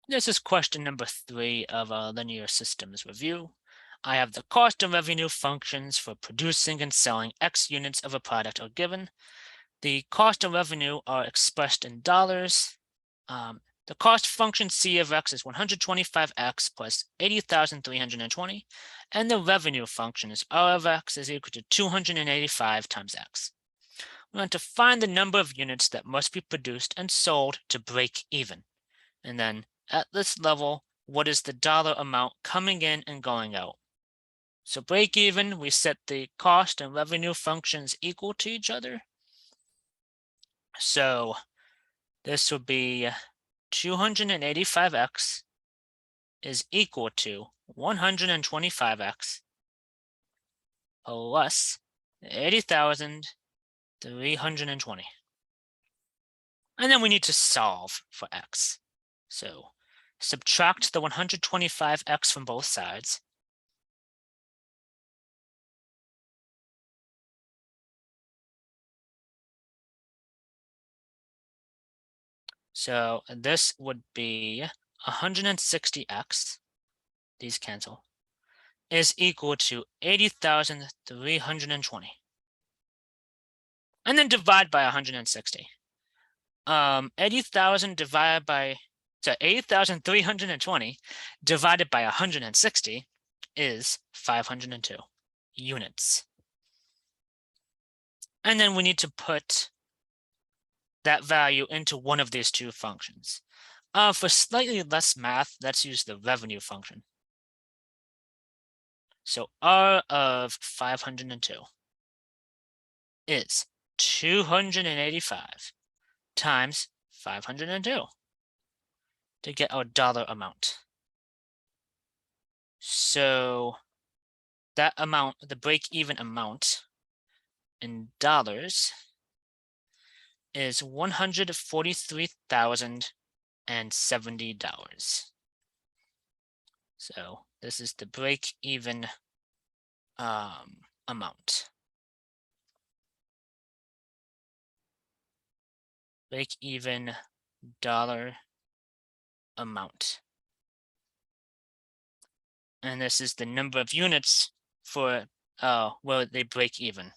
This is question number 3 of our linear systems review. I have the cost and revenue functions for producing and selling X units of a product are given. The cost and revenue are expressed in dollars. The cost function C of X is 125X plus 80,320, and the revenue function is R of X is equal to 285 times X. We want to find the number of units that must be produced and sold to break even. And then at this level, what is the dollar amount coming in and going out? So break even, we set the cost and revenue functions equal to each other. So this would be 285x is equal to 125x plus 80,320. And then we need to solve for x. So subtract the 125x from both sides. So this would be 160x, these cancel, is equal to 80,320. And then divide by 160. 80,000 divided by, so 80,320 divided by 160 is 502 units. And then we need to put that value into one of these two functions. For slightly less math, let's use the revenue function. So R of 502 is 285 times 502 to get our dollar amount. So that amount, the break-even amount in dollars, is $143,070. So this is the break-even amount. Break-even dollar amount. And this is the number of units for where they break even.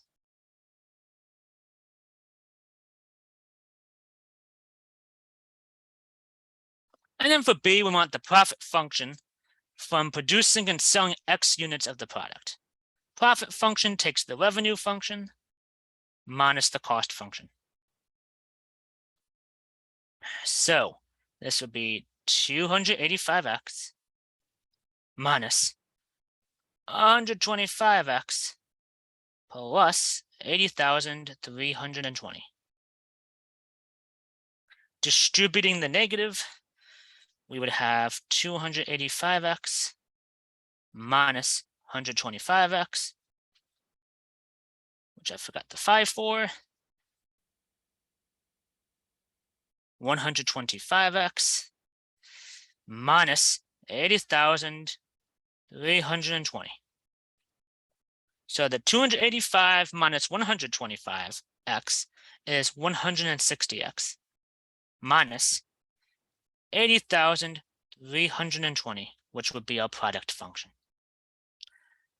And then for B, we want the profit function from producing and selling X units of the product. Profit function takes the revenue function minus the cost function. So this would be 285x minus 125x plus 80,320. Distributing the negative, we would have 285x minus 125x, which I forgot the 5 for, 125x minus 80,320. So the 285 minus 125x is 160x minus 80,320, which would be our product function.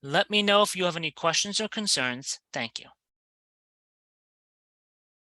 Let me know if you have any questions or concerns. Thank you.